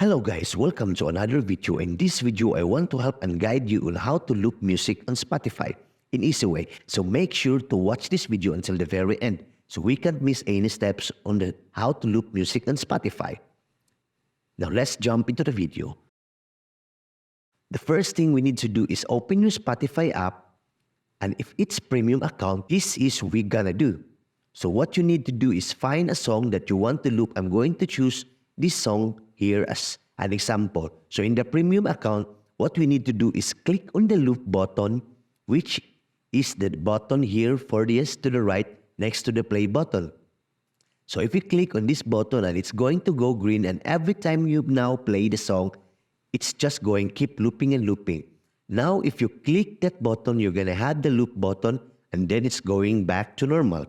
Hello guys, welcome to another video. In this video, I want to help and guide you on how to loop music on Spotify in easy way. So make sure to watch this video until the very end so we can't miss any steps on the how to loop music on Spotify. Now let's jump into the video. The first thing we need to do is open your Spotify app, and if it's premium account, this is what we're gonna do. So what you need to do is find a song that you want to loop. I'm going to choose this song here as an example. So in the premium account, what we need to do is click on the loop button, which is the button here for this to the right next to the play button. So if you click on this button and it's going to go green, and every time you now play the song, it's just going keep looping and looping. Now if you click that button, you're gonna have the loop button and then it's going back to normal.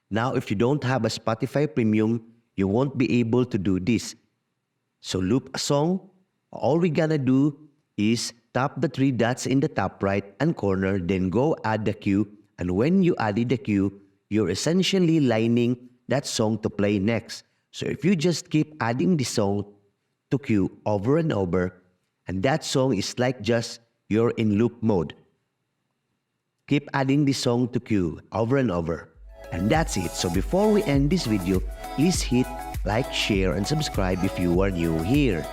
Now if you don't have a Spotify premium, you won't be able to do this. So loop a song, all we gonna do is tap the three dots in the top right and corner, then go add the cue, and when you added the cue, you're essentially lining that song to play next. So if you just keep adding the song to cue over and over, and that song is like just you're in loop mode. Keep adding the song to cue over and over. And that's it. So before we end this video, please hit like, share, and subscribe if you are new here.